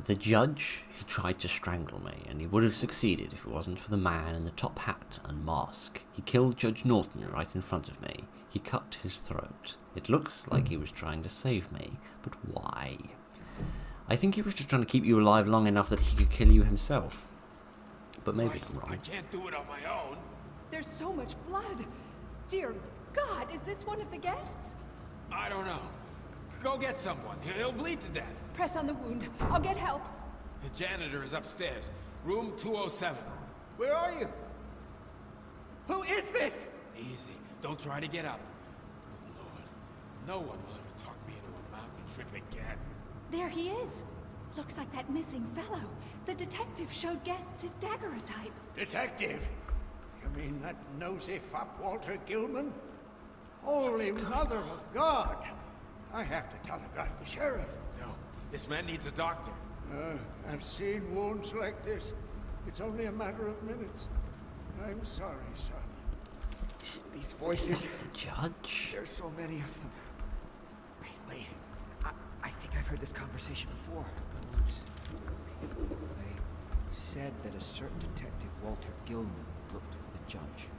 The judge, he tried to strangle me, and he would have succeeded if it wasn't for the man in the top hat and mask. He killed Judge Norton right in front of me. He cut his throat. It looks like he was trying to save me, but why? I think he was just trying to keep you alive long enough that he could kill you himself. But maybe I'm wrong. I can't do it on my own. There's so much blood. Dear God, is this one of the guests? I don't know. Go get someone. He'll bleed to death. Press on the wound. I'll get help. The janitor is upstairs. Room 207. Where are you? Who is this? Easy. Don't try to get up. Good Lord. No one will ever talk me into a mountain trip again. There he is. Looks like that missing fellow. The detective showed guests his daguerreotype. Detective? You mean that nosy fop Walter Gilman? Holy Mother of God! I have to telegraph the sheriff. No. This man needs a doctor. I've seen wounds like this. It's only a matter of minutes. I'm sorry, son. These voices. The judge? There's so many of them. Wait. I think I've heard this conversation before. They said that a certain detective, Walter Gilman, looked for the judge.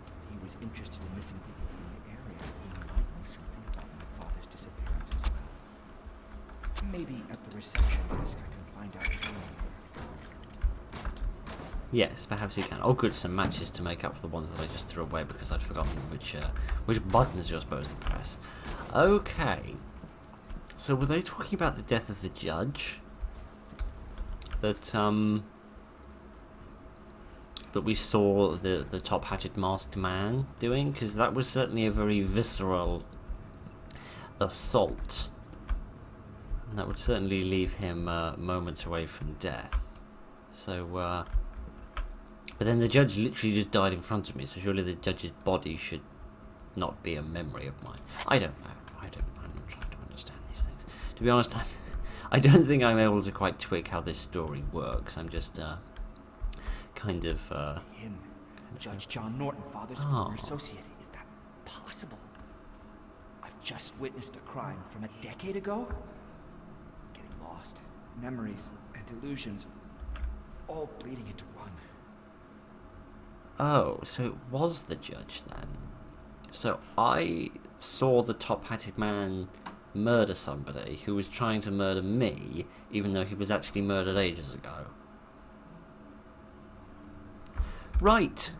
If he was interested in missing people from the area, he might know something about my father's disappearance as well. Maybe at the reception desk I can find out his name. Yes, perhaps you can. Oh good, some matches to make up for the ones that I just threw away because I'd forgotten which buttons you're supposed to press. Okay. So were they talking about the death of the judge? That we saw the top-hatted masked man doing? Because that was certainly a very visceral assault. And that would certainly leave him moments away from death. So, but then the judge literally just died in front of me, so surely the judge's body should not be a memory of mine. I don't know. I'm not trying to understand these things. To be honest, I don't think I'm able to quite twig how this story works. I'm just kind of It's him. Judge John Norton, father's former associate. Is that possible? I've just witnessed a crime from a decade ago. Getting lost. Memories and illusions. All bleeding into one. Oh, so it was the judge then. So I saw the top-hatted man murder somebody who was trying to murder me, even though he was actually murdered ages ago. Right.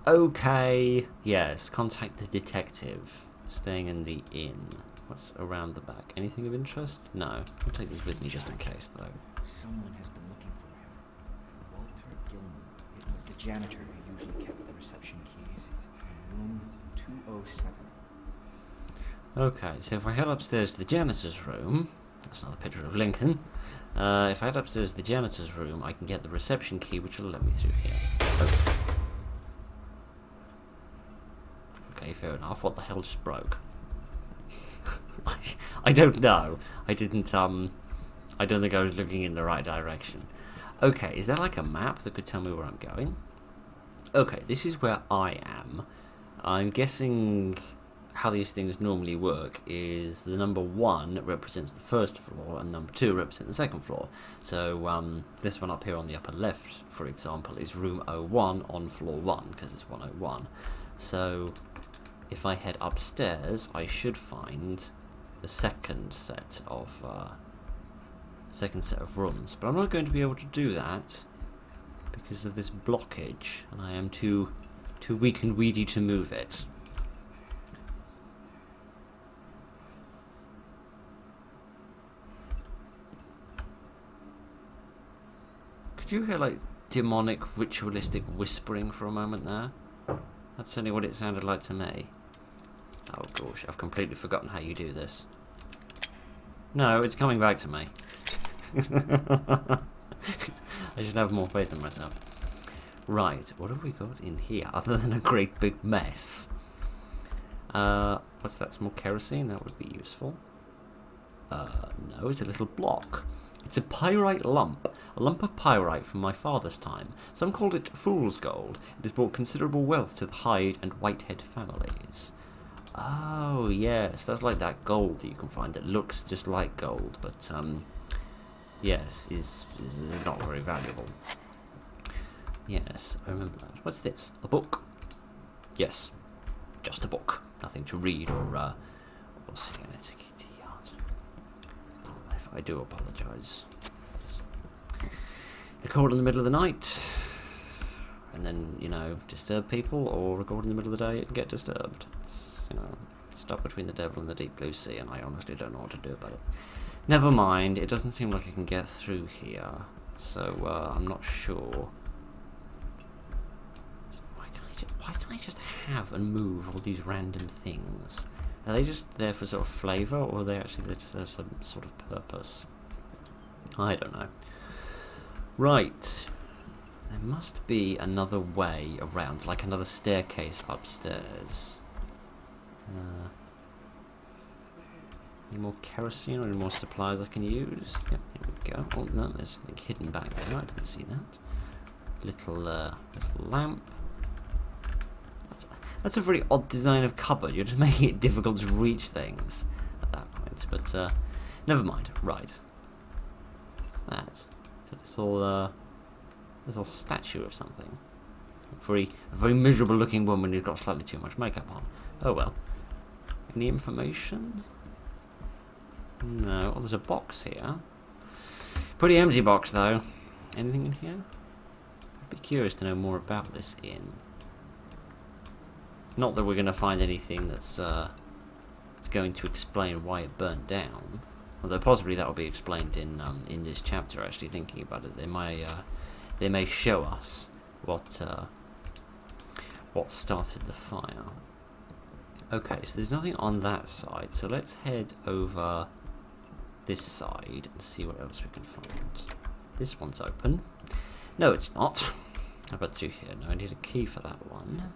Okay. Yes, contact the detective. Staying in the inn. What's around the back? Anything of interest? No. I'll take this with me just in case, though. Someone has been looking for him. Walter Gilman. It was the janitor who usually kept the reception keys. Room 207. Okay, so if I head upstairs to the janitor's room, that's another picture of Lincoln. If I head upstairs to the janitor's room, I can get the reception key, which will let me through here. Okay, fair enough. What the hell just broke? I don't know. I didn't, I don't think I was looking in the right direction. Okay, is there like a map that could tell me where I'm going? Okay, this is where I am. I'm guessing how these things normally work is the number 1 represents the first floor and number 2 represents the second floor. So this one up here on the upper left, for example, is room 01 on floor 1 because it's 101. So if I head upstairs, I should find the second set of rooms. But I'm not going to be able to do that because of this blockage, and I am too weak and weedy to move it. Could you hear like demonic ritualistic whispering for a moment there? That's certainly what it sounded like to me. Oh gosh, I've completely forgotten how you do this. No, it's coming back to me. I should have more faith in myself. Right, what have we got in here other than a great big mess? What's that? Some more kerosene? That would be useful. No, it's a little block. It's a pyrite lump. A lump of pyrite from my father's time. Some called it fool's gold. It has brought considerable wealth to the Hyde and Whitehead families. Oh, yes, that's like that gold that you can find that looks just like gold, but yes, is not very valuable. Yes, I remember that. What's this? A book? Yes, just a book. Nothing to read or see an etiquette yard. If I do apologise. Record in the middle of the night, and then, you know, disturb people, or record in the middle of the day and get disturbed. It's, you know, stuck between the devil and the deep blue sea, and I honestly don't know what to do about it. Never mind, it doesn't seem like I can get through here, so I'm not sure. So why can I just have and move all these random things? Are they just there for sort of flavour, or are they actually there to serve some sort of purpose? I don't know. Right. There must be another way around, like another staircase upstairs. Any more kerosene or any more supplies I can use? Yep, here we go. Oh no, there's something hidden back there. I didn't see that. Little lamp. That's a very odd design of cupboard. You're just making it difficult to reach things at that point. But never mind. Right. What's that? It's a little statue of something. A very miserable looking woman who's got slightly too much makeup on. Oh well. Any information? No. Oh, there's a box here. Pretty empty box though. Anything in here? I'd be curious to know more about this inn. Not that we're going to find anything that's going to explain why it burnt down. Although possibly that will be explained in this chapter. Actually, thinking about it, they may show us what started the fire. Okay, so there's nothing on that side. So let's head over this side and see what else we can find. This one's open. No, it's not. How about through here? No, I need a key for that one.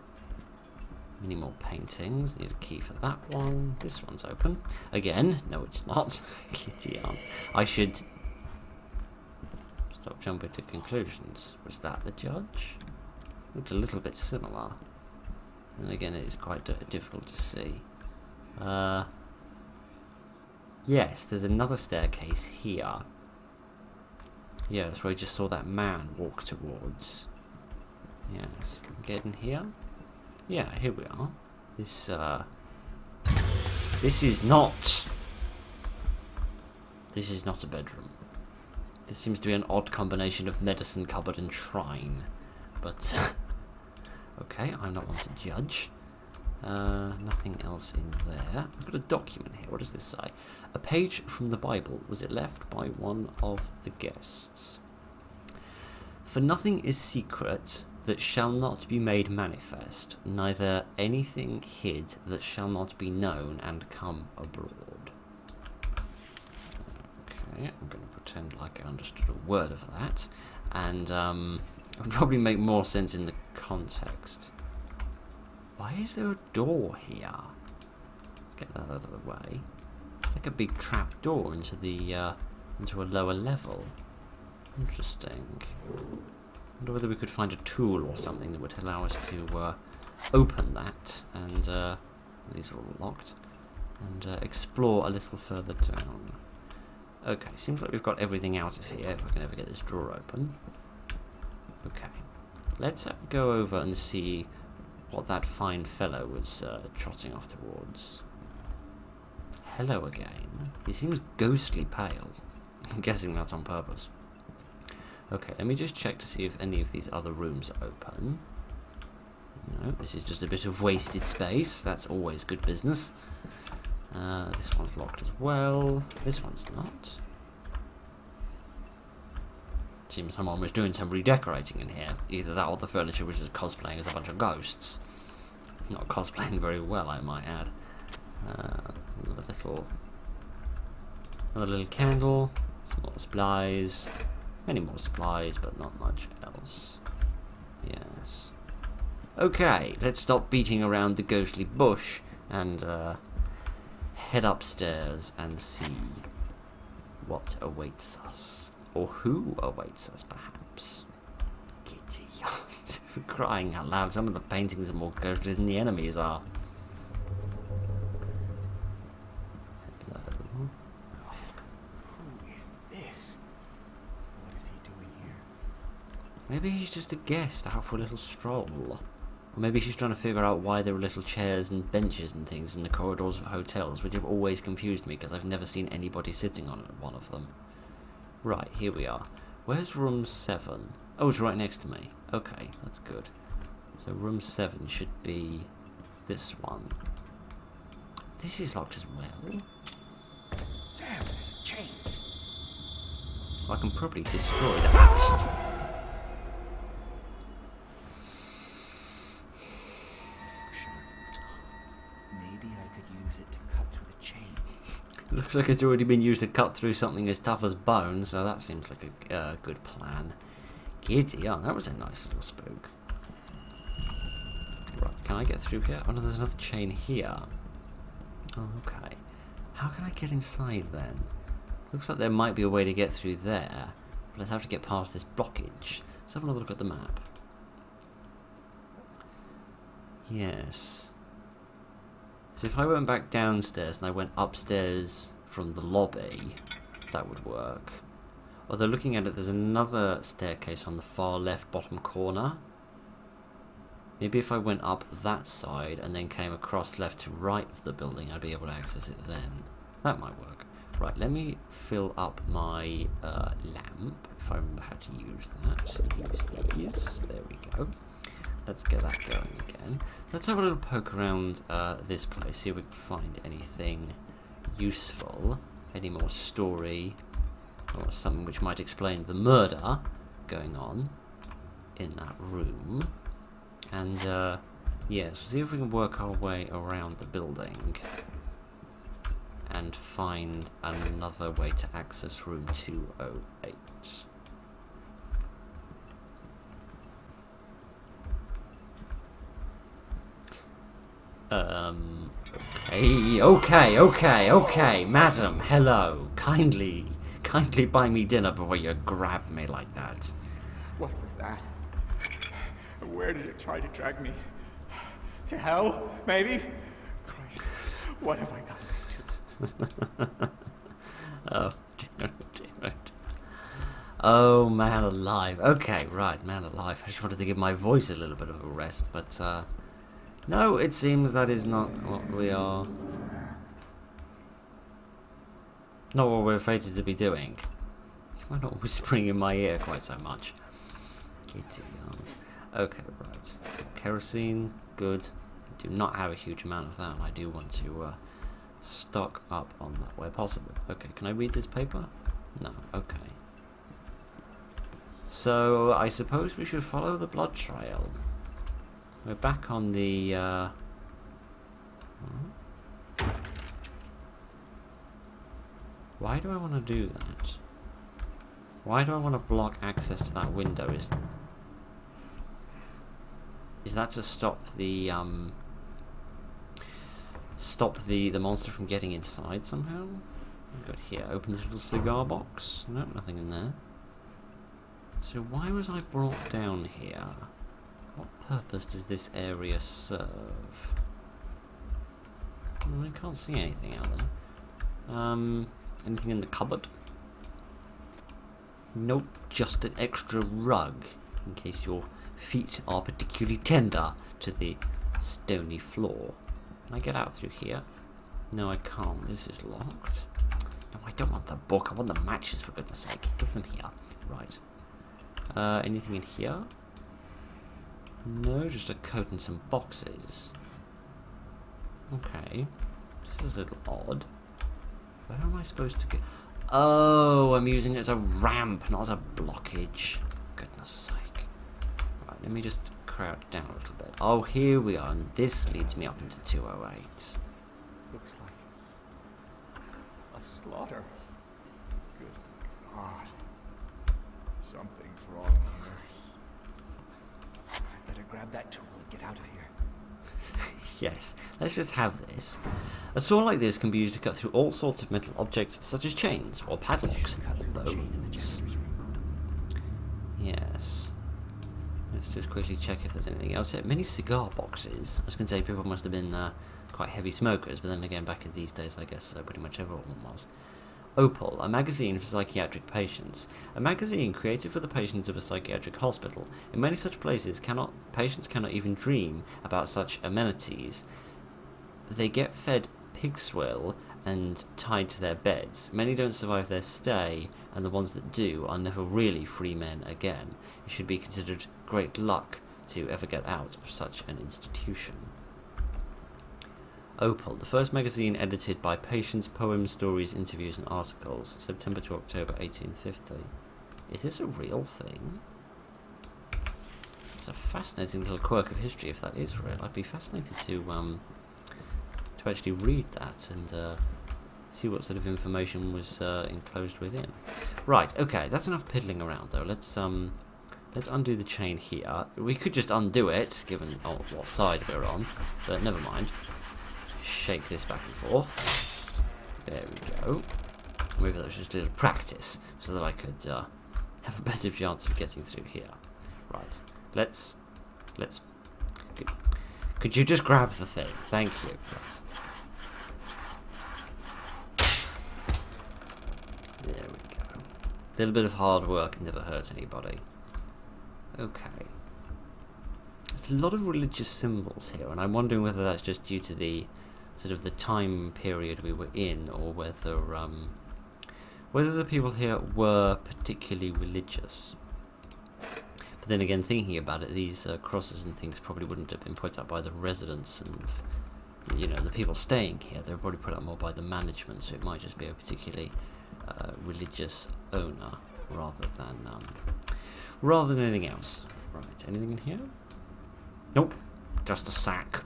Many more paintings. Need a key for that one. This one's open. Again. No, it's not. Kitty aunt. I should stop jumping to conclusions. Was that the judge? Looked a little bit similar. And again, it is quite difficult to see. Yes, there's another staircase here. Yes, where I just saw that man walk towards. Yes. Get in here. Yeah, here we are. This is not a bedroom. This seems to be an odd combination of medicine cupboard and shrine. But okay, I'm not one to judge. Nothing else in there. I've got a document here. What does this say? A page from the Bible. Was it left by one of the guests? For nothing is secret that shall not be made manifest, neither anything hid that shall not be known and come abroad. Okay, I'm going to pretend like I understood a word of that, and it'll probably make more sense in the context. Why is there a door here? Let's get that out of the way. It's like a big trap door into the into a lower level. Interesting. I wonder whether we could find a tool or something that would allow us to open that, and these are all locked, and explore a little further down. Okay, seems like we've got everything out of here, if I can ever get this drawer open. Okay, let's go over and see what that fine fellow was trotting off towards. Hello again. He seems ghostly pale. I'm guessing that's on purpose. Okay, let me just check to see if any of these other rooms are open. No, this is just a bit of wasted space. That's always good business. This one's locked as well. This one's not. Seems someone was doing some redecorating in here. Either that or the furniture was just cosplaying as a bunch of ghosts. Not cosplaying very well, I might add. Another little candle. Some more supplies. Many more supplies, but not much else. Yes. Okay, let's stop beating around the ghostly bush and head upstairs and see what awaits us. Or who awaits us, perhaps. Kitty, for crying out loud, some of the paintings are more ghostly than the enemies are. Who is this? Maybe he's just a guest out for a little stroll. Or maybe she's trying to figure out why there are little chairs and benches and things in the corridors of hotels, which have always confused me because I've never seen anybody sitting on one of them. Right, here we are. Where's room 7? Oh, it's right next to me. Okay, that's good. So room 7 should be this one. This is locked as well. Damn, there's a chain. I can probably destroy that. Maybe I could use it to cut through the chain. Looks like it's already been used to cut through something as tough as bone, so that seems like a good plan. Giddy on, that was a nice little spook. Right, can I get through here? Oh no, there's another chain here. Oh, okay. How can I get inside then? Looks like there might be a way to get through there, but I'd have to get past this blockage. Let's have another look at the map. Yes. So if I went back downstairs and I went upstairs from the lobby, that would work. Although looking at it, there's another staircase on the far left bottom corner. Maybe if I went up that side and then came across left to right of the building, I'd be able to access it then. That might work. Right, let me fill up my lamp, if I remember how to use that. Use these. There we go. Let's get that going again. Let's have a little poke around this place, see if we can find anything useful. Any more story, or something which might explain the murder going on in that room. And, yes, see if we can work our way around the building and find another way to access room 208. Okay, madam, hello. Kindly buy me dinner before you grab me like that. What was that? Where did it try to drag me? To hell, maybe? Christ, what have I gotten into? Oh, dear it. Oh, man alive. Okay, right, man alive. I just wanted to give my voice a little bit of a rest, but, no, it seems that is not what we are... Not what we're fated to be doing. Why not whispering in my ear quite so much? Kitty yarns. Okay, right. Kerosene, good. I do not have a huge amount of that, and I do want to stock up on that where possible. Okay, can I read this paper? No, okay. So, I suppose we should follow the blood trail. We're back on the, Why do I want to do that? Why do I want to block access to that window? Is that to stop the monster from getting inside somehow? We've got here, open this little cigar box. No, nothing in there. So why was I brought down here? What purpose does this area serve? I can't see anything out there. Anything in the cupboard? Nope, just an extra rug, in case your feet are particularly tender to the stony floor. Can I get out through here? No, I can't. This is locked. No, I don't want the book. I want the matches, for goodness sake. Give them here. Right. Anything in here? No, just a coat and some boxes. Okay. This is a little odd. Where am I supposed to go? Oh, I'm using it as a ramp, not as a blockage. Goodness sake. Right, let me just crouch down a little bit. Oh, here we are, and this leads me up into 208. Looks like a slaughter. Good God. Something's wrong here. I'd better grab that tool and get out of here. Yes, let's just have this. A saw like this can be used to cut through all sorts of metal objects, such as chains, or padlocks, or bones. Yes. Let's just quickly check if there's anything else here. Many cigar boxes. I was going to say people must have been quite heavy smokers, but then again, back in these days, I guess pretty much everyone was. Opal, a magazine for psychiatric patients. A magazine created for the patients of a psychiatric hospital. In many such places, patients cannot even dream about such amenities. They get fed pig swill and tied to their beds. Many don't survive their stay, and the ones that do are never really free men again. It should be considered great luck to ever get out of such an institution. Opal, the first magazine edited by patients, poems, stories, interviews and articles, September to October 1850. Is this a real thing? It's a fascinating little quirk of history if that is real. I'd be fascinated to actually read that and see what sort of information was enclosed within. Right, okay, that's enough piddling around though. Let's undo the chain here. We could just undo it, given what side we're on, but never mind. Shake this back and forth. There we go. Maybe that was just a little practice, so that I could have a better chance of getting through here. Right, let's. Could you just grab the thing? Thank you. Right. There we go. A little bit of hard work never hurts anybody. Okay. There's a lot of religious symbols here, and I'm wondering whether that's just due to the sort of the time period we were in, or whether the people here were particularly religious. But then again, thinking about it, these crosses and things probably wouldn't have been put up by the residents and, you know, the people staying here. They were probably put up more by the management, so it might just be a particularly religious owner rather than anything else. Right, anything in here? Nope, just a sack.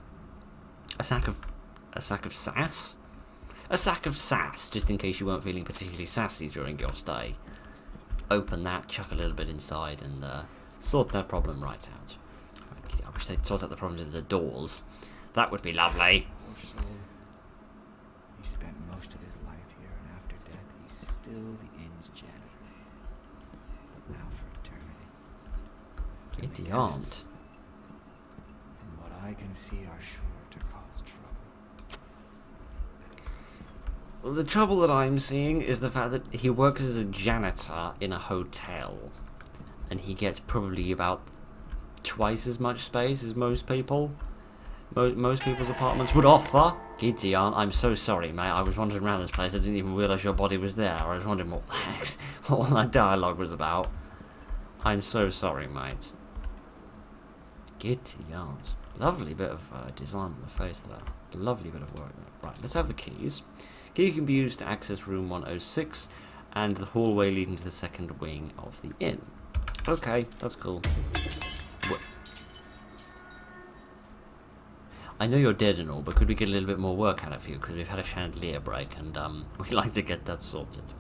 A sack of sass? A sack of sass, just in case you weren't feeling particularly sassy during your stay. Open that, chuck a little bit inside, and sort that problem right out. I wish they'd sort out the problems with the doors. That would be lovely. Poor soul. He spent most of his life here, and after death, he's still the inn's janitor. But now for eternity. Giddy aunt. From what I can see, are sure to cause trouble. Well, the trouble that I'm seeing is the fact that he works as a janitor in a hotel, and he gets probably about twice as much space as most people. Most people's apartments would offer. Giddy aunt, I'm so sorry, mate. I was wandering around this place. I didn't even realise your body was there. I was wondering what the heck, what all that dialogue was about. I'm so sorry, mate. Giddy aunt. Lovely bit of design on the face there. Lovely bit of work there. Right, let's have the keys. Key can be used to access room 106 and the hallway leading to the second wing of the inn. Okay, that's cool. I know you're dead and all, but could we get a little bit more work out of you? Because we've had a chandelier break and we'd like to get that sorted.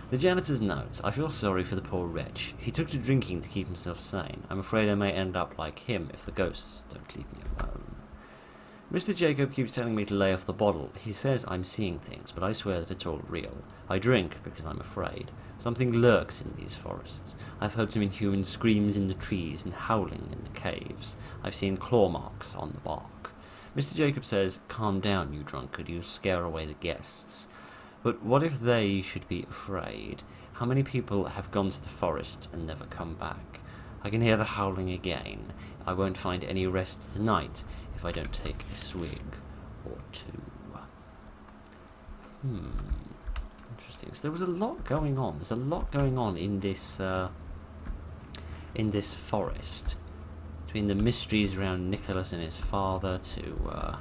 The janitor's notes. I feel sorry for the poor wretch. He took to drinking to keep himself sane. I'm afraid I may end up like him if the ghosts don't leave me alone. Mr. Jacob keeps telling me to lay off the bottle. He says I'm seeing things, but I swear that it's all real. I drink because I'm afraid. Something lurks in these forests. I've heard some inhuman screams in the trees and howling in the caves. I've seen claw marks on the bark. Mr. Jacob says, calm down, you drunkard, you'll scare away the guests. But what if they should be afraid? How many people have gone to the forest and never come back? I can hear the howling again. I won't find any rest tonight if I don't take a swig or two. Interesting. So there was a lot going on. There's a lot going on in this forest. Between the mysteries around Nicholas and his father to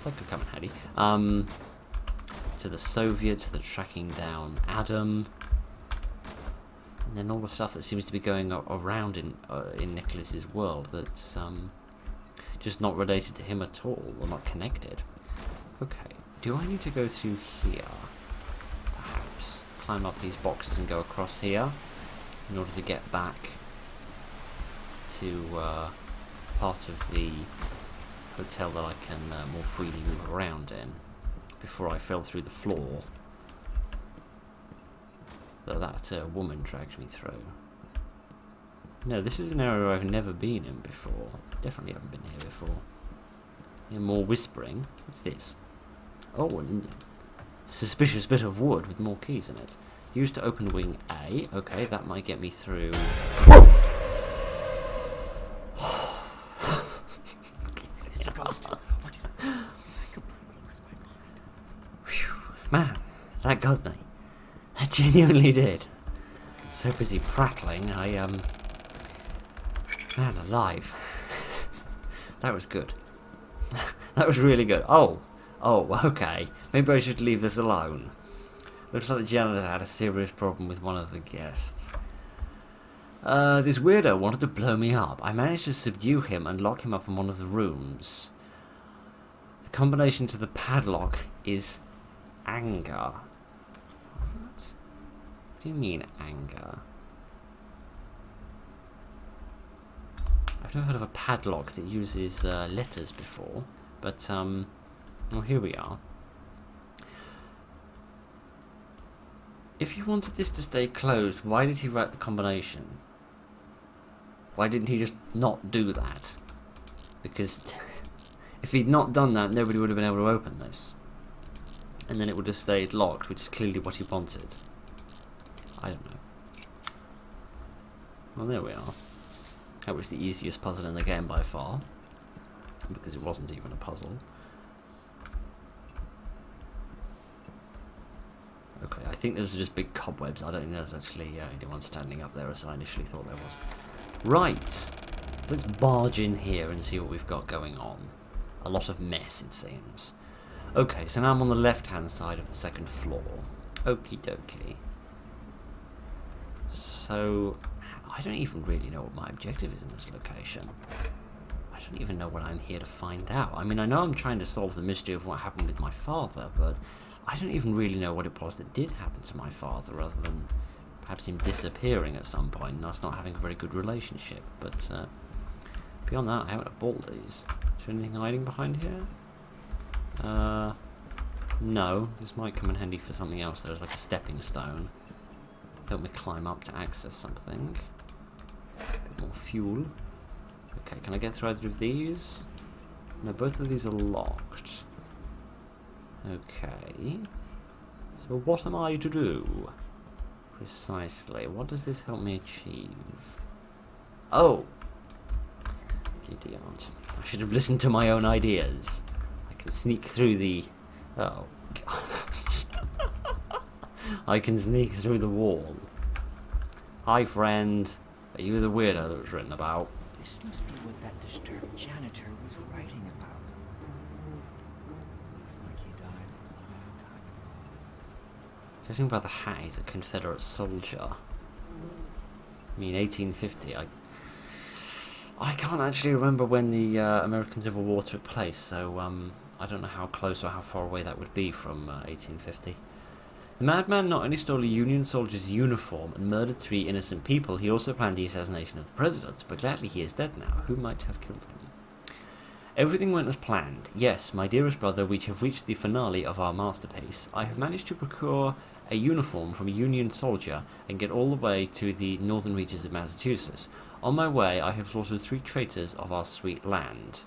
that could come in handy. To the Soviets, the tracking down Adam. And then all the stuff that seems to be going around in Nicholas's world that's just not related to him at all, or not connected. Okay, do I need to go through here? Perhaps climb up these boxes and go across here in order to get back to part of the hotel that I can more freely move around in before I fell through the floor that woman dragged me through. No, this is an area I've never been in before. Definitely haven't been here before. Yeah, more whispering. What's this? Oh, an suspicious bit of wood with more keys in it. Used to open wing A. Okay, that might get me through. It's a ghost. Or did I completely lose my mind? Whew. Man, that got me. That genuinely did. So busy prattling, man, alive. That was good. That was really good. Oh, okay. Maybe I should leave this alone. Looks like the janitor had a serious problem with one of the guests. This weirdo wanted to blow me up. I managed to subdue him and lock him up in one of the rooms. The combination to the padlock is anger. What? What do you mean, anger? I've never heard of a padlock that uses letters before, but, well, here we are. If he wanted this to stay closed, why did he write the combination? Why didn't he just not do that? Because if he'd not done that, nobody would have been able to open this. And then it would have stayed locked, which is clearly what he wanted. I don't know. Well, there we are. That was the easiest puzzle in the game by far. Because it wasn't even a puzzle. Okay, I think those are just big cobwebs. I don't think there's actually anyone standing up there as I initially thought there was. Right. Let's barge in here and see what we've got going on. A lot of mess, it seems. Okay, so now I'm on the left-hand side of the second floor. Okie dokie. So, I don't even really know what my objective is in this location. I don't even know what I'm here to find out. I mean, I know I'm trying to solve the mystery of what happened with my father, but I don't even really know what it was that did happen to my father, other than perhaps him disappearing at some point and us not having a very good relationship. But beyond that, I haven't bought these. Is there anything hiding behind here? No. This might come in handy for something else. There's like a stepping stone. Help me climb up to access something. A bit more fuel. Okay, can I get through either of these? No, both of these are locked. Okay. So what am I to do? Precisely. What does this help me achieve? Oh! Idiot. I should have listened to my own ideas. I can sneak through the... Oh, gosh. I can sneak through the wall. Hi, friend. Are you the weirdo that was written about? This must be what that disturbed janitor was writing about. Looks like he died a long time ago. Judging by the hat, he's a Confederate soldier. I mean, 1850. I can't actually remember when the American Civil War took place, so I don't know how close or how far away that would be from 1850. The madman not only stole a Union soldier's uniform and murdered 3 innocent people, he also planned the assassination of the president, but gladly he is dead now. Who might have killed him? Everything went as planned. Yes, my dearest brother, we have reached the finale of our masterpiece. I have managed to procure a uniform from a Union soldier and get all the way to the northern reaches of Massachusetts. On my way, I have slaughtered 3 traitors of our sweet land.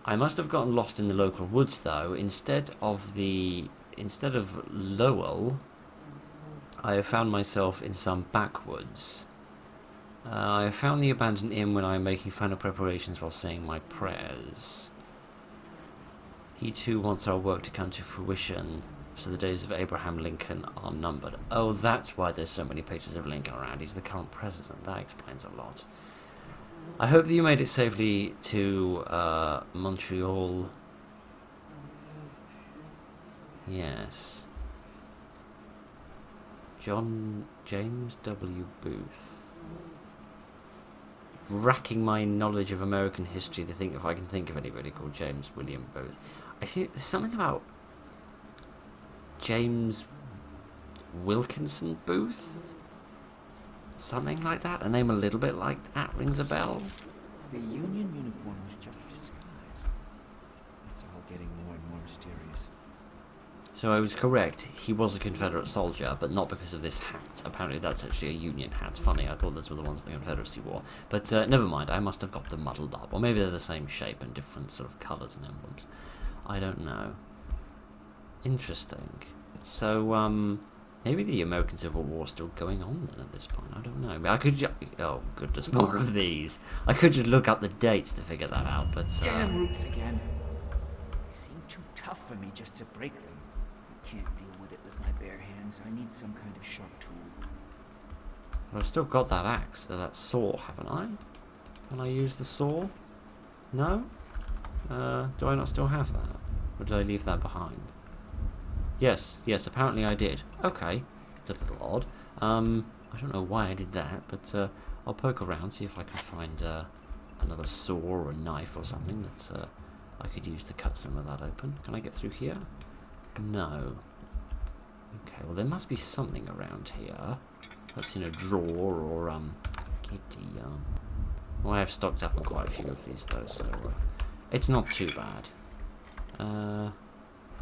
I must have gotten lost in the local woods, though. Instead of Lowell, I have found myself in some backwoods. I have found the abandoned inn when I am making final preparations while saying my prayers. He too wants our work to come to fruition, so the days of Abraham Lincoln are numbered. Oh, that's why there's so many pictures of Lincoln around. He's the current president. That explains a lot. I hope that you made it safely to Montreal. Yes. James W. Booth. Racking my knowledge of American history to think if I can think of anybody called James William Booth. I see there's something about James Wilkinson Booth? Something like that? A name a little bit like that rings a bell. The Union uniform was just a disguise. It's all getting more and more mysterious. So I was correct. He was a Confederate soldier, but not because of this hat. Apparently that's actually a Union hat. Funny, I thought those were the ones the Confederacy wore. But never mind, I must have got them muddled up. Or maybe they're the same shape and different sort of colours and emblems. I don't know. Interesting. So, maybe the American Civil War is still going on then at this point. I don't know. I could oh, goodness, more of these. I could just look up the dates to figure that out, but... Damn roots again. They seem too tough for me just to break them. I can't deal with it with my bare hands. I need some kind of sharp tool. I've still got that axe, that saw, haven't I? Can I use the saw? No? Do I not still have that? Or did I leave that behind? Yes, apparently I did. Okay, it's a little odd. I don't know why I did that, but I'll poke around, see if I can find another saw or a knife or something that I could use to cut some of that open. Can I get through here? No. Okay, well there must be something around here. Perhaps in a drawer or, giddy, well, I have stocked up on quite a few of these though, so it's not too bad.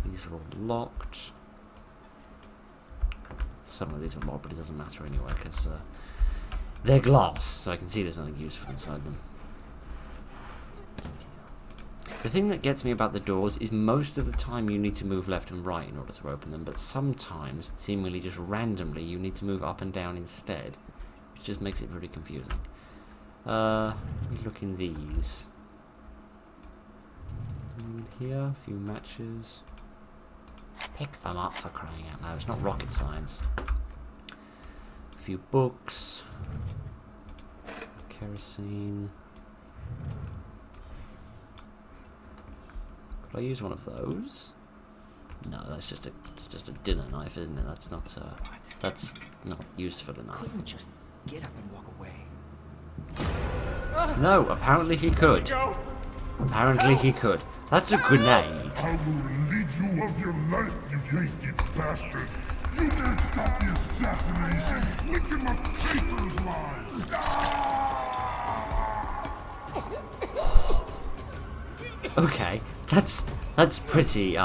These are all locked. Some of these are locked, but it doesn't matter anyway, because they're glass, so I can see there's nothing useful inside them. The thing that gets me about the doors is most of the time you need to move left and right in order to open them, but sometimes, seemingly just randomly, you need to move up and down instead, which just makes it very confusing. Let me look in these. In here, a few matches. Pick them up for crying out loud. It's not rocket science. A few books. Kerosene. Could I use one of those? No, that's just a dinner knife, isn't it? That's not useful enough. Couldn't just get up and walk away. No, apparently he could. Apparently he could. That's a grenade. I will relieve you of your life, you Yankee bastard. You can't stop the assassination. Look at my paper's lies. Okay, that's pretty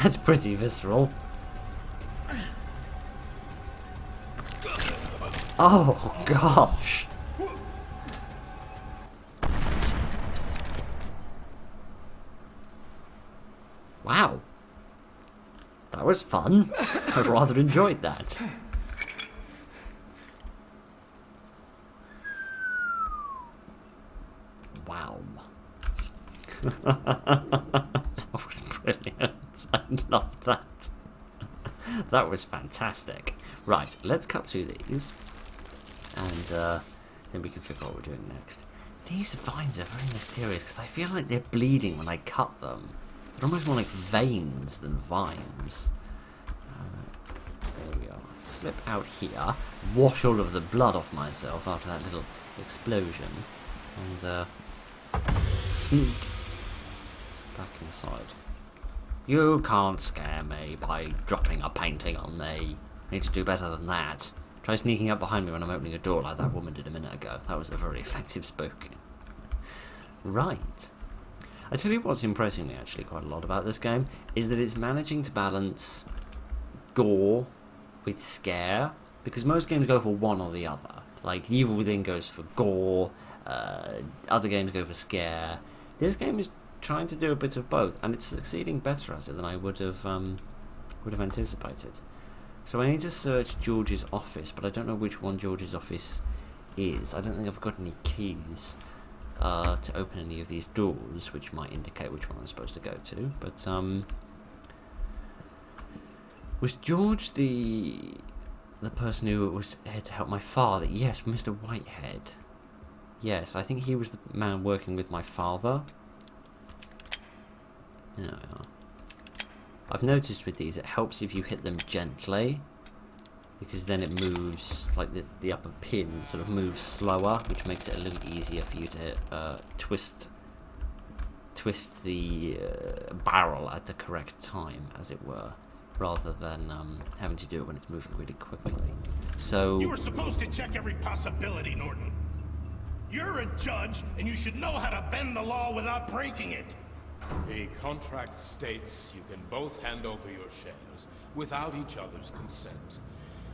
that's pretty visceral. Oh gosh. Wow. That was fun. I rather enjoyed that. Wow. That was brilliant. I love that. That was fantastic. Right, let's cut through these. And then we can figure out what we're doing next. These vines are very mysterious because I feel like they're bleeding when I cut them. They're almost more like veins than vines. There we are. Slip out here. Wash all of the blood off myself after that little explosion. And sneak back inside. You can't scare me by dropping a painting on me. Need to do better than that. Try sneaking up behind me when I'm opening a door like that woman did a minute ago. That was a very effective spook. Right. I tell you what's impressing me actually quite a lot about this game is that it's managing to balance gore with scare, because most games go for one or the other. Like Evil Within goes for gore, other games go for scare. This game is trying to do a bit of both, and it's succeeding better at it than I would have anticipated. So I need to search George's office, but I don't know which one George's office is. I don't think I've got any keys to open any of these doors, which might indicate which one I'm supposed to go to. But was George the person who was here to help my father? Yes, Mr. Whitehead. Yes, I think he was the man working with my father. There we are. I've noticed with these, it helps if you hit them gently, because then it moves, like the upper pin sort of moves slower, which makes it a little easier for you to twist the barrel at the correct time, as it were, rather than having to do it when it's moving really quickly. So You were supposed to check every possibility, Norton. You're a judge, and you should know how to bend the law without breaking it. The contract states you can both hand over your shares without each other's consent.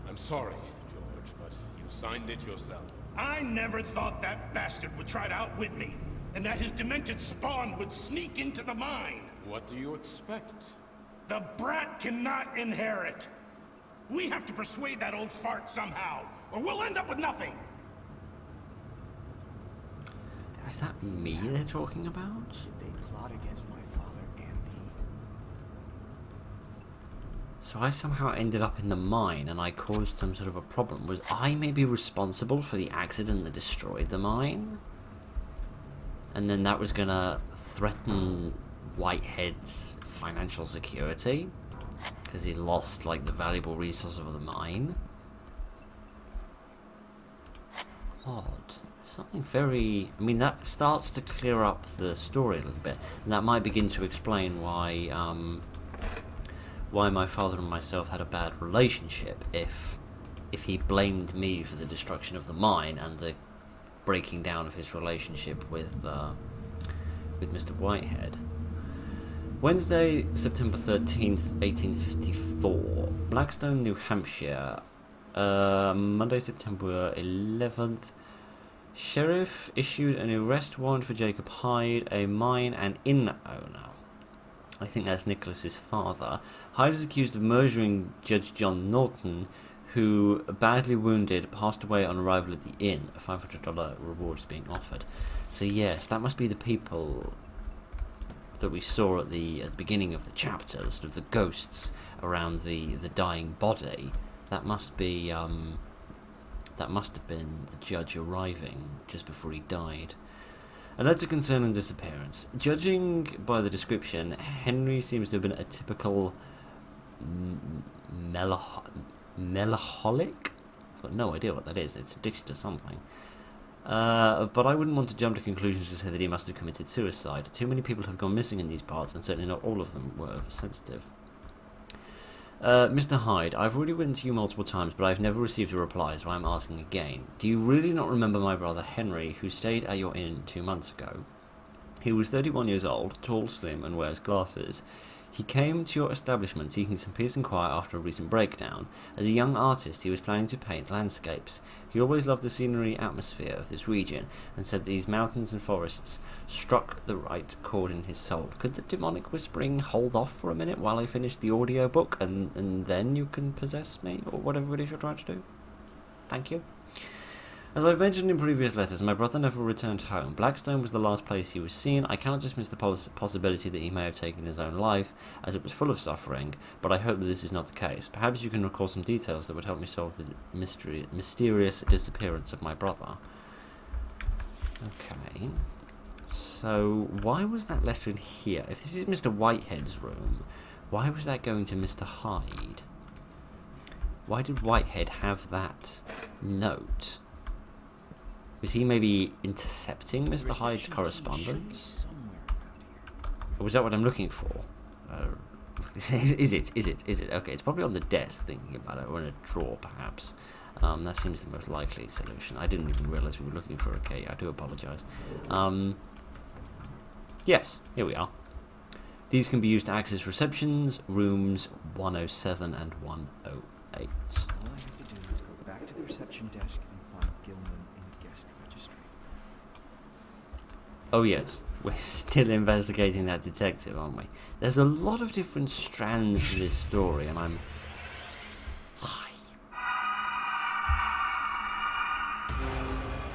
I'm sorry, George, but you signed it yourself. I never thought that bastard would try to outwit me, and that his demented spawn would sneak into the mine. What do you expect? The brat cannot inherit. We have to persuade that old fart somehow, or we'll end up with nothing. Is that me they're talking about? Should they plot against my father and me? So I somehow ended up in the mine and I caused some sort of a problem. Was I maybe responsible for the accident that destroyed the mine? And then that was gonna threaten Whitehead's financial security? Because he lost, like, the valuable resource of the mine? Odd. Something very... I mean, that starts to clear up the story a little bit. And that might begin to explain why my father and myself had a bad relationship if he blamed me for the destruction of the mine and the breaking down of his relationship with Mr. Whitehead. Wednesday, September 13th, 1854. Blackstone, New Hampshire. Monday, September 11th. Sheriff issued an arrest warrant for Jacob Hyde, a mine and inn owner. I think that's Nicholas's father. Hyde is accused of murdering Judge John Norton, who, badly wounded, passed away on arrival at the inn. A $500 reward is being offered. So yes, that must be the people that we saw at the beginning of the chapter, the sort of the ghosts around the dying body. That must be that must have been the judge arriving just before he died. A letter concerning disappearance. Judging by the description, Henry seems to have been a typical melancholic. I've got no idea what that is. It's addicted to something. But I wouldn't want to jump to conclusions to say that he must have committed suicide. Too many people have gone missing in these parts, and certainly not all of them were oversensitive. Mr. Hyde, I've already written to you multiple times, but I've never received a reply, so I'm asking again. Do you really not remember my brother Henry, who stayed at your inn 2 months ago? He was 31 years old, tall, slim, and wears glasses. He came to your establishment seeking some peace and quiet after a recent breakdown. As a young artist, he was planning to paint landscapes. He always loved the scenery atmosphere of this region, and said these mountains and forests struck the right chord in his soul. Could the demonic whispering hold off for a minute while I finish the audiobook, and then you can possess me, or whatever it is you're trying to do? Thank you. As I've mentioned in previous letters, my brother never returned home. Blackstone was the last place he was seen. I cannot dismiss the possibility that he may have taken his own life, as it was full of suffering, but I hope that this is not the case. Perhaps you can recall some details that would help me solve the mysterious disappearance of my brother. Okay. So, why was that letter in here? If this is Mr. Whitehead's room, why was that going to Mr. Hyde? Why did Whitehead have that note? Was he maybe intercepting Mr. Hyde's correspondence? Or was that what I'm looking for? Is it? Okay, it's probably on the desk, thinking about it, or in a drawer, perhaps. That seems the most likely solution. I didn't even realise we were looking for a key. I do apologise. Yes, here we are. These can be used to access receptions, rooms 107 and 108. All I have to do is go back to the reception desk and find Gilman in the guest registry. Oh yes, we're still investigating that detective, aren't we? There's a lot of different strands to this story, and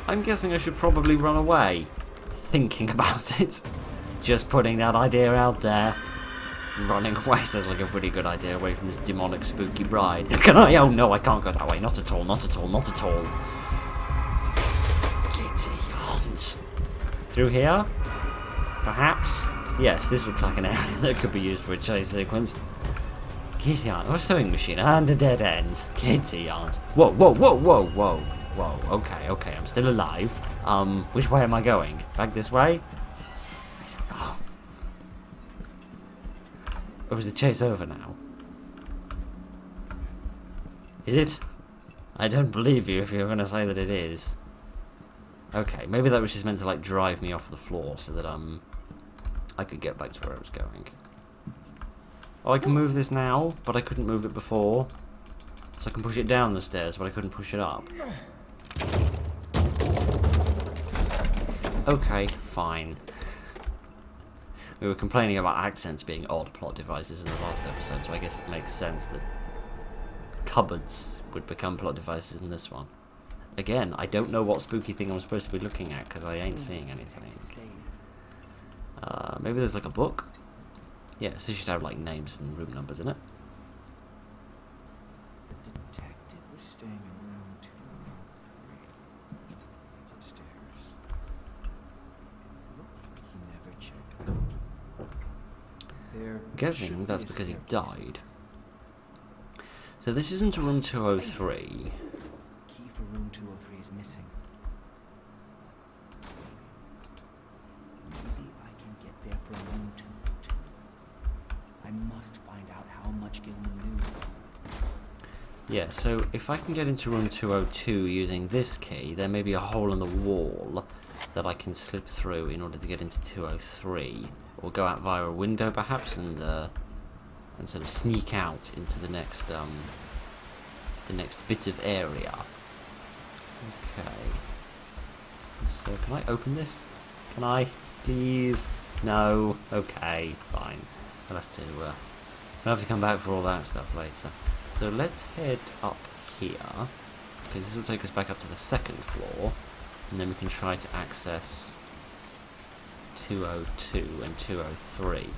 I'm guessing I should probably run away. Thinking about it. Just putting that idea out there. Running away sounds like a pretty good idea, away from this demonic spooky bride. Can I? Oh no, I can't go that way. Not at all, not at all, not at all. Kitty hunt. Through here? Perhaps? Yes, this looks like an area that could be used for a chase sequence. Kitty hunt. Or a sewing machine and a dead end. Kitty hunt. Whoa, whoa, whoa, whoa, whoa. Whoa, okay, okay, I'm still alive. Which way am I going? Back this way? I don't know. Or is the chase over now? Is it? I don't believe you if you're going to say that it is. Okay, maybe that was just meant to, like, drive me off the floor so that, I could get back to where I was going. Oh, I can move this now, but I couldn't move it before. So I can push it down the stairs, but I couldn't push it up. Okay, fine. We were complaining about accents being odd plot devices in the last episode, so I guess it makes sense that cupboards would become plot devices in this one. Again, I don't know what spooky thing I'm supposed to be looking at because I ain't seeing anything. Maybe there's like a book? Yeah, so you should have like names and room numbers in it. The detective was staying in room 203. It's upstairs. Looked like he never checked out. There I'm guessing should that's be a because he staircase. died. So this isn't room 203. Key for room 203 is missing. Maybe I can get there from room 202. I must find out how much Gilman knew. Yeah, so if I can get into room 202 using this key, there may be a hole in the wall that I can slip through in order to get into 203. Or go out via a window perhaps and sort of sneak out into the next bit of area. Okay. So can I open this? Can I? Please? No. Okay, fine. I'll have to come back for all that stuff later. So let's head up here, because this will take us back up to the second floor, and then we can try to access 202 and 203.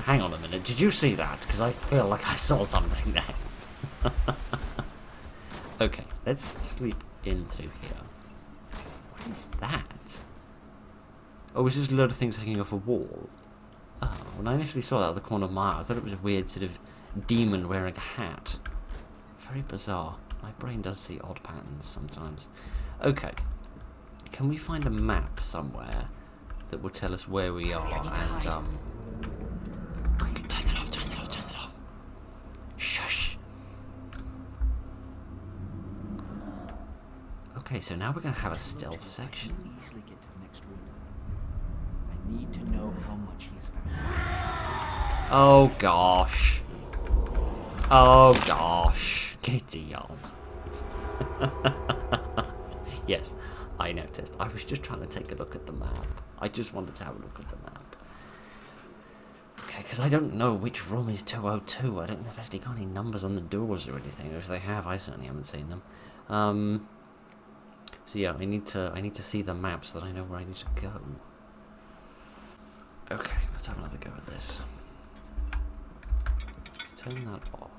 Hang on a minute, did you see that? Because I feel like I saw something there. Okay, let's sleep in through here. What is that? Oh, it's just a load of things hanging off a wall. Oh, when I initially saw that at the corner of my eye, I thought it was a weird sort of demon wearing a hat. Very bizarre. My brain does see odd patterns sometimes. Okay. Can we find a map somewhere that will tell us where we are and, Quickly, turn it off, turn it off, turn it off. Shush. Okay, so now we're going to have a stealth section. I can easily get to the next room. I need to know how much he has found. Oh gosh. Oh gosh. Giddy old. Yes, I noticed. I was just trying to take a look at the map. I just wanted to have a look at the map. Okay, because I don't know which room is 202. I don't know if they've actually got any numbers on the doors or anything. Or if they have, I certainly haven't seen them. So yeah, I need to see the map so that I know where I need to go. Okay, let's have another go at this. Let's turn that off.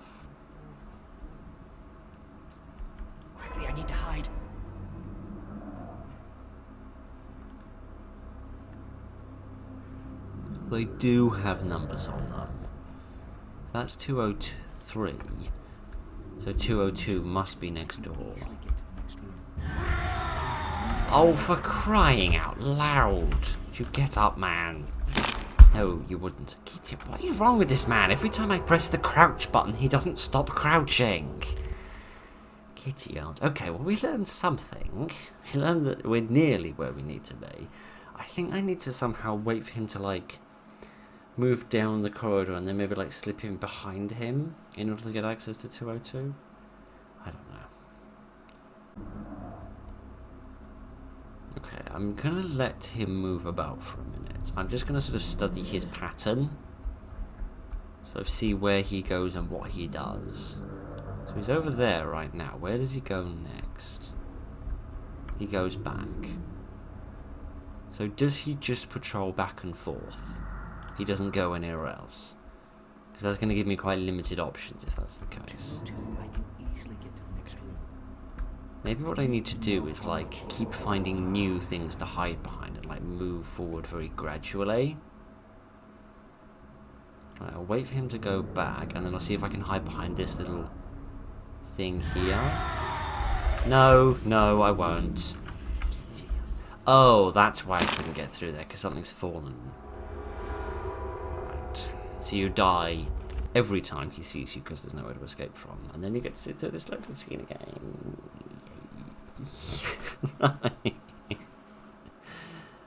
Quickly, I need to hide. They do have numbers on them. That's 203. So 202 must be next door. Easily get to the next room. Oh, for crying out loud! You get up, man. No, you wouldn't. Kitty, what is wrong with this man? Every time I press the crouch button, he doesn't stop crouching. Kitty aunt. Okay, well, we learned something. We learned that we're nearly where we need to be. I think I need to somehow wait for him to, like, move down the corridor and then maybe, like, slip in behind him in order to get access to 202. I don't know. Okay, I'm going to let him move about for a minute. I'm just going to sort of study his pattern. Sort of see where he goes and what he does. So he's over there right now. Where does he go next? He goes back. So does he just patrol back and forth? He doesn't go anywhere else? Because that's going to give me quite limited options if that's the case. 202, I can easily get to the next room. Maybe what I need to do is, like, keep finding new things to hide behind and, like, move forward very gradually. Right, I'll wait for him to go back, and then I'll see if I can hide behind this little thing here. No, no, I won't. Oh, that's why I couldn't get through there, because something's fallen. Right. So you die every time he sees you, because there's nowhere to escape from. And then you get to sit through this loading screen again.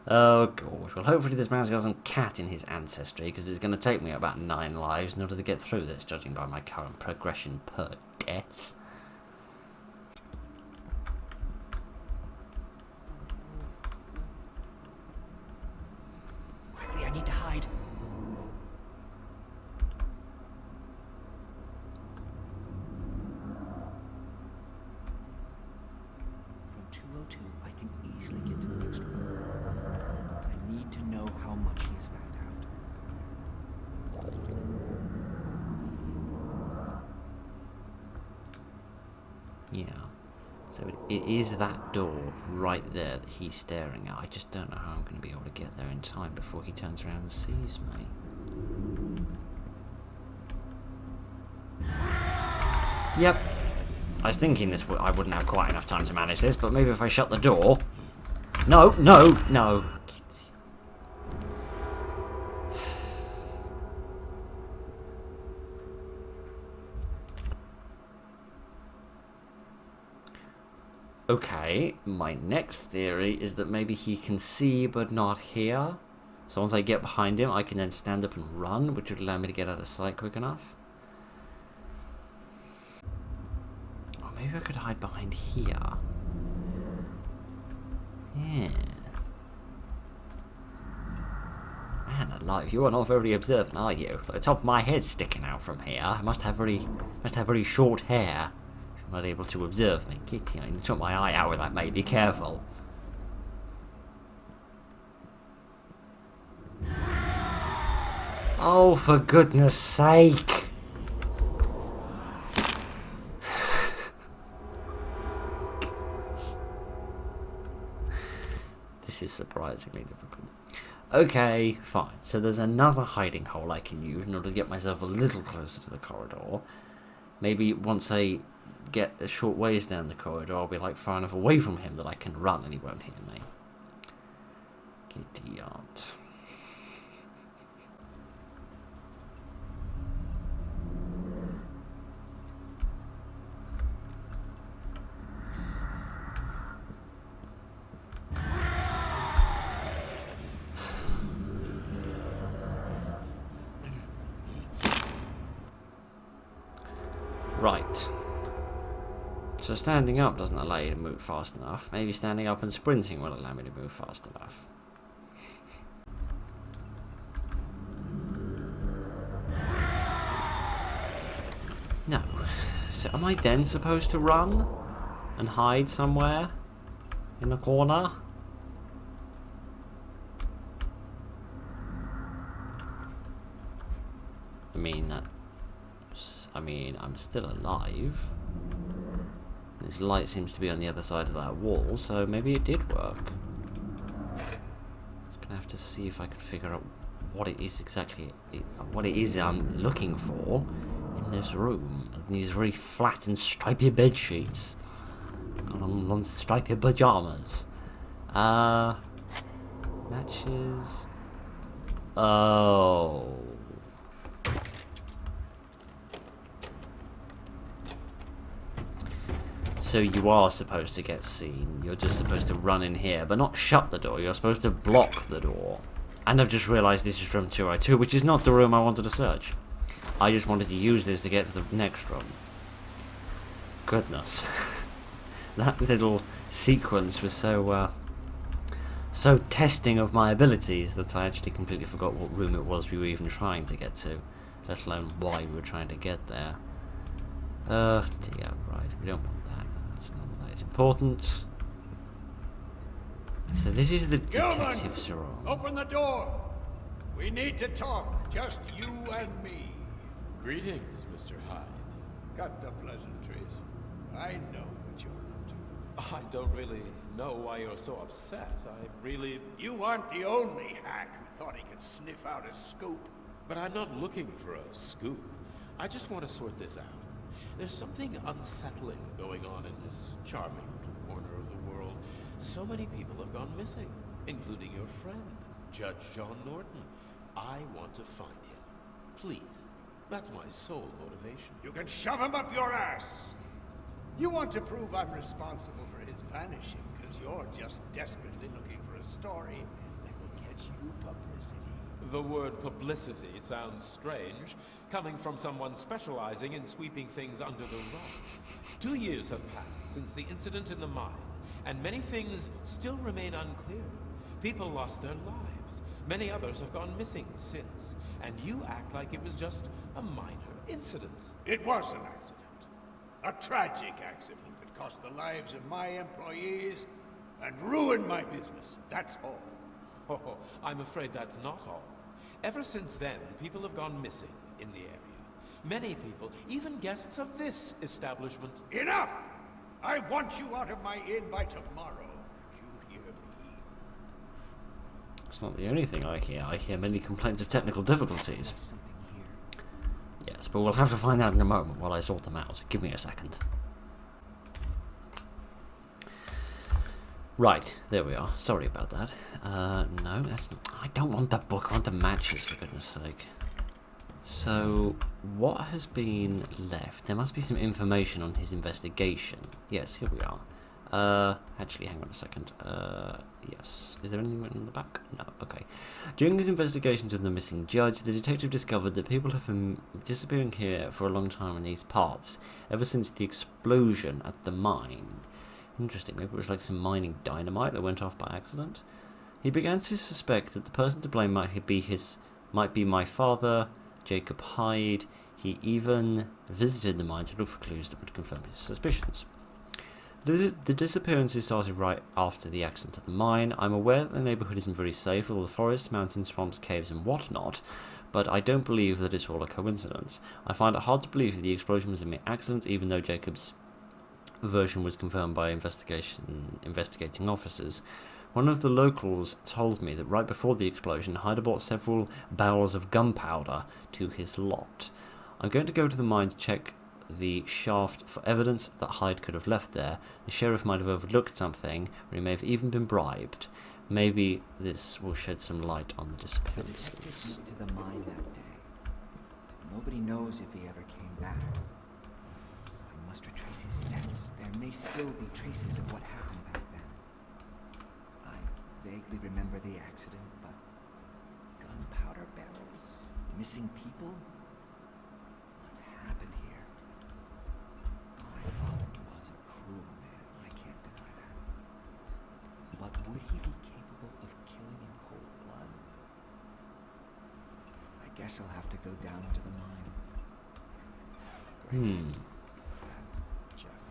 Oh gosh, well hopefully this man's got some cat in his ancestry, because it's going to take me about 9 lives in order to get through this, judging by my current progression per death. Quickly, I need to hide. easily get to the next room. I need to know how much he has found out. Yeah. So it is that door right there that he's staring at. I just don't know how I'm going to be able to get there in time before he turns around and sees me. Yep. I was thinking I wouldn't have quite enough time to manage this, but maybe if I shut the door... No, no, no. Okay, my next theory is that maybe he can see but not hear. So once I get behind him, I can then stand up and run, which would allow me to get out of sight quick enough. Or maybe I could hide behind here. Yeah. Man alive, you are not very observant, are you? The top of my head's sticking out from here. I must have very short hair. Not able to observe me. You took my eye out with that, mate. Be careful. Oh, for goodness sake! This is surprisingly difficult. Okay, fine. So there's another hiding hole I can use in order to get myself a little closer to the corridor. Maybe once I get a short ways down the corridor, I'll be like far enough away from him that I can run and he won't hear me. Giddy aunt. Right. So standing up doesn't allow you to move fast enough. Maybe standing up and sprinting will allow me to move fast enough. No. So am I then supposed to run? And hide somewhere? In the corner? I mean, I'm still alive. This light seems to be on the other side of that wall, so maybe it did work. Just gonna have to see if I can figure out what it is exactly, what it is I'm looking for in this room. These very flat and stripy bed sheets, on stripy pajamas. Matches. Oh. So you are supposed to get seen. You're just supposed to run in here, but not shut the door. You're supposed to block the door. And I've just realised this is room 202, which is not the room I wanted to search. I just wanted to use this to get to the next room. Goodness. That little sequence was so testing of my abilities that I actually completely forgot what room it was we were even trying to get to, let alone why we were trying to get there. Dear, right, we don't want that. That's not that is important. So this is the detective's room. Open the door! We need to talk, just you and me. Greetings, Mr. Hyde. Cut the pleasantries. I know what you're up to. I don't really know why you're so upset. You aren't the only hack who thought he could sniff out a scoop. But I'm not looking for a scoop. I just want to sort this out. There's something unsettling going on in this charming little corner of the world. So many people have gone missing, including your friend, Judge John Norton. I want to find him. Please. That's my sole motivation. You can shove him up your ass! You want to prove I'm responsible for his vanishing, because you're just desperately looking for a story that will get you publicity. The word publicity sounds strange, coming from someone specializing in sweeping things under the rug. 2 years have passed since the incident in the mine, and many things still remain unclear. People lost their lives. Many others have gone missing since, and you act like it was just a minor incident. It was an accident. A tragic accident that cost the lives of my employees and ruin my business. That's all. Oh, I'm afraid that's not all. Ever since then, people have gone missing in the area. Many people, even guests of this establishment. Enough! I want you out of my inn by tomorrow. You hear me? It's not the only thing I hear. I hear many complaints of technical difficulties. There's something here. Yes, but we'll have to find out in a moment while I sort them out. Give me a second. Right, there we are. Sorry about that. No, that's not... I don't want that book. I want the matches, for goodness sake. So, what has been left? There must be some information on his investigation. Yes, here we are. Actually, hang on a second. Yes. Is there anything in the back? No, okay. During his investigations of the missing judge, the detective discovered that people have been disappearing here for a long time in these parts, ever since the explosion at the mine. Interesting, maybe it was like some mining dynamite that went off by accident. He began to suspect that the person to blame might be my father, Jacob Hyde. He even visited the mine to look for clues that would confirm his suspicions. The disappearances started right after the accident at the mine. I'm aware that the neighbourhood isn't very safe with all the forests, mountains, swamps, caves and whatnot, but I don't believe that it's all a coincidence. I find it hard to believe that the explosion was a mere accident, even though Jacob's version was confirmed by investigating officers. One of the locals told me that right before the explosion, Hyde bought several barrels of gunpowder to his lot. I'm going to go to the mine to check the shaft for evidence that Hyde could have left there. The sheriff might have overlooked something, or he may have even been bribed. Maybe this will shed some light on the The detectives disappearances. went to the mine that day. Nobody knows if he ever came back. I must retrace his steps. There may still be traces of what happened back then. I vaguely remember the accident, but gunpowder barrels, missing people? What's happened here? My father was a cruel man, I can't deny that. But would he be capable of killing in cold blood? I guess I'll have to go down to the mine. Great. That's just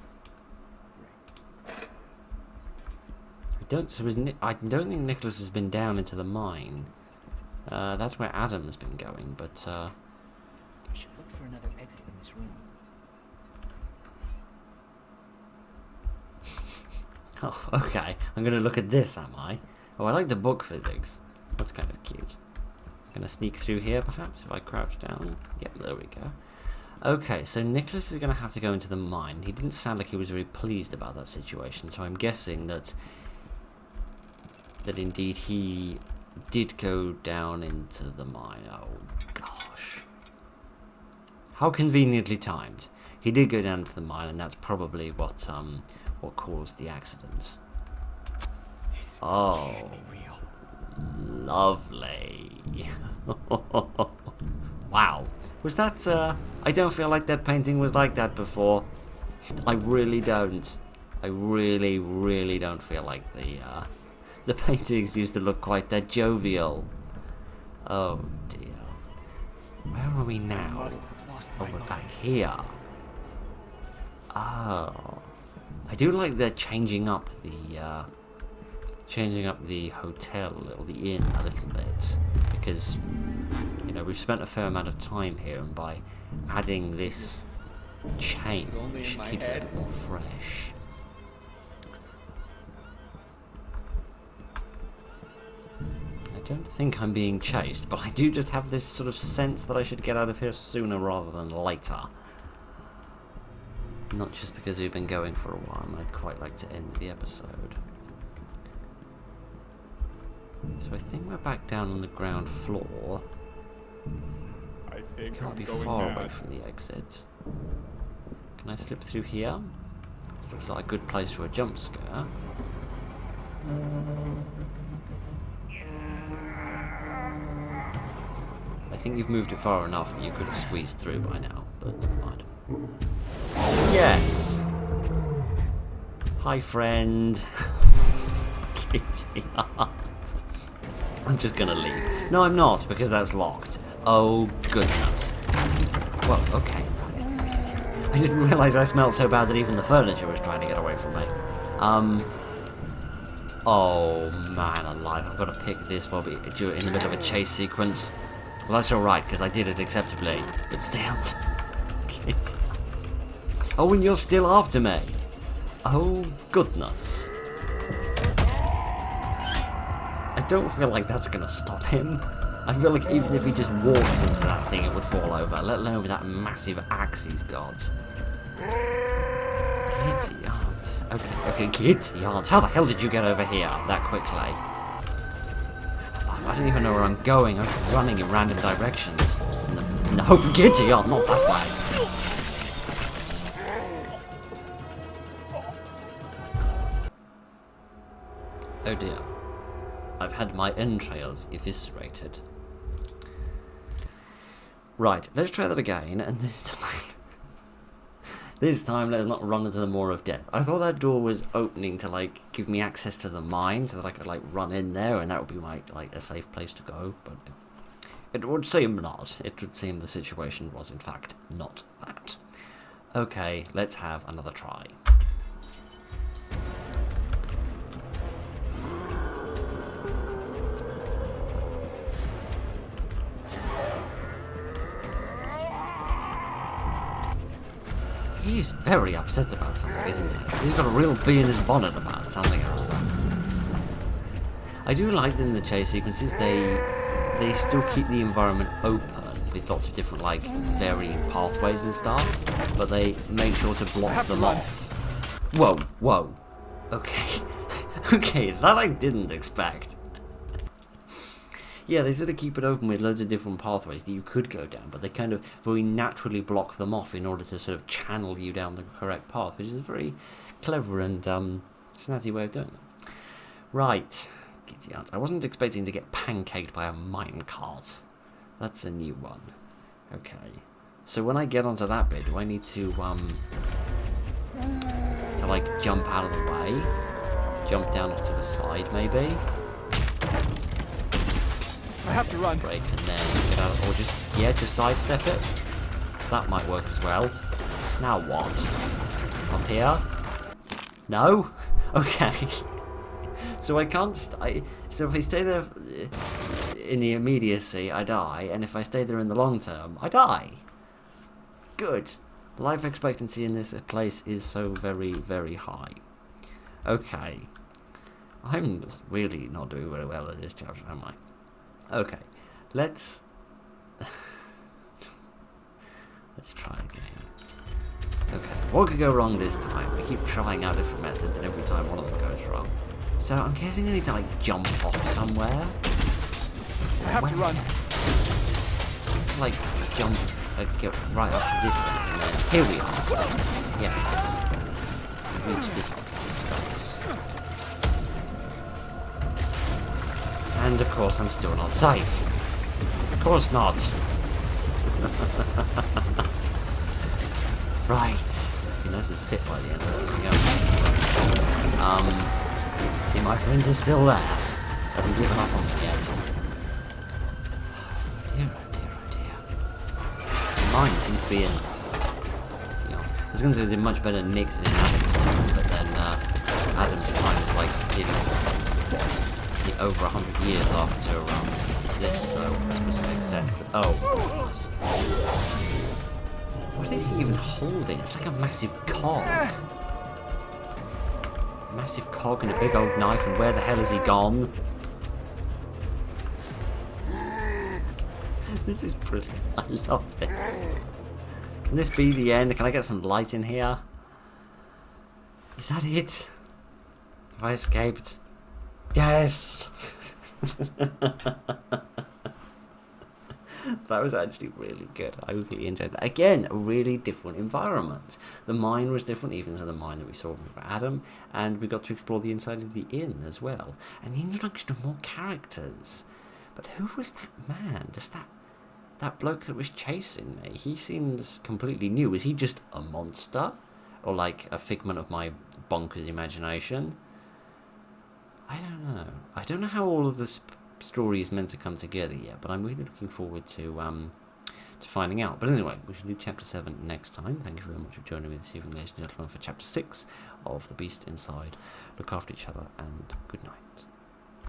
great. I don't think Nicholas has been down into the mine. That's where Adam's been going, but I should look for another exit in this room. oh, okay. I'm gonna look at this, am I? Oh, I like the book physics. That's kind of cute. Gonna sneak through here, perhaps, if I crouch down. Yep, there we go. Okay, so Nicholas is gonna have to go into the mine. He didn't sound like he was very pleased about that situation, so I'm guessing that indeed he did go down into the mine. Oh gosh. How conveniently timed. He did go down into the mine, and that's probably what caused the accident. This Oh, can't be real. lovely. Wow. Was that, I don't feel like that painting was like that before. I really don't. I really, really don't feel like the paintings used to look quite that jovial. Oh dear. Where are we now? Must have lost Oh, my we're mind. back here. Oh. I do like they're changing up the hotel or the inn a little bit, because you know we've spent a fair amount of time here, and by adding this change Only in my keeps it a head. bit more fresh. I don't think I'm being chased, but I do just have this sort of sense that I should get out of here sooner rather than later. Not just because we've been going for a while, and I'd quite like to end the episode. So I think we're back down on the ground floor. I think Can't I'm be going far mad. away from the exit. Can I slip through here? This looks like a good place for a jump scare. I think you've moved it far enough that you could have squeezed through by now, but never mind. Yes! Hi, friend. Kitty heart. I'm just gonna leave. No, I'm not, because that's locked. Oh, goodness. Well, okay. I didn't realise I smelled so bad that even the furniture was trying to get away from me. Oh man alive, I've got to pick this while we're in the middle of a chase sequence. Well, that's alright, because I did it acceptably, but still. Oh, and you're still after me. Oh, goodness. I don't feel like that's going to stop him. I feel like even if he just walked into that thing, it would fall over, let alone with that massive axe he's got. Giddy yards. Okay, giddy yards. How the hell did you get over here that quickly? I don't even know where I'm going. I'm just running in random directions. No, giddy yards, not that way. Oh dear. I've had my entrails eviscerated. Right, let's try that again, and this time let's not run into the Maw of Death. I thought that door was opening to, like, give me access to the mine so that I could, like, run in there, and that would be my, like, a safe place to go, but it would seem not. It would seem the situation was, in fact, not that. Okay, let's have another try. He's very upset about something, isn't he? He's got a real bee in his bonnet about something or other. I do like that in the chase sequences, they still keep the environment open with lots of different, like, varying pathways and stuff, but they make sure to block them off. Whoa, whoa. Okay. Okay, that I didn't expect. Yeah, they sort of keep it open with loads of different pathways that you could go down, but they kind of very naturally block them off in order to sort of channel you down the correct path, which is a very clever and snazzy way of doing it. Right, giddy aunt. I wasn't expecting to get pancaked by a minecart. That's a new one. Okay. So when I get onto that bit, do I need to like jump out of the way? Jump down off to the side, maybe? I have to run. Break and then get out of, or just sidestep it. That might work as well. Now what? Up here? No? Okay. So I can't so if I stay there in the immediacy, I die, and if I stay there in the long term, I die. Good. Life expectancy in this place is so very, very high. Okay. I'm really not doing very well at this chapter, am I? Okay, let's try again. Okay, what could go wrong this time? I keep trying out different methods, and every time one of them goes wrong. So I'm guessing I need to, like, jump off somewhere. I have to run. Like, jump, get right up to this end, and then here we are. Yes, reach this space. And of course I'm still not safe. Of course not. Right. Be nice and fit by the end of it. There we go. See, my friend is still there. Hasn't given up on me yet. Oh dear, oh dear, oh dear. Mine seems to be in... I was going to say it's in much better nick than in Adam's time, but then Adam's time is like nearly, over 100 years after this, so it supposed to make sense that... Oh, goodness. What is he even holding? It's like a massive cog. Massive cog and a big old knife, and where the hell is he gone? This is brilliant. I love this. Can this be the end? Can I get some light in here? Is that it? Have I escaped? Yes! That was actually really good. I really enjoyed that. Again, a really different environment. The mine was different, even to the mine that we saw with Adam, and we got to explore the inside of the inn as well. And the introduction of more characters. But who was that man? Just that bloke that was chasing me? He seems completely new. Is he just a monster? Or like a figment of my bonkers imagination? I don't know. I don't know how all of this story is meant to come together yet, but I'm really looking forward to to finding out. But anyway, we shall do Chapter 7 next time. Thank you very much for joining me this evening, ladies and gentlemen, for Chapter 6 of The Beast Inside. Look after each other, and good night.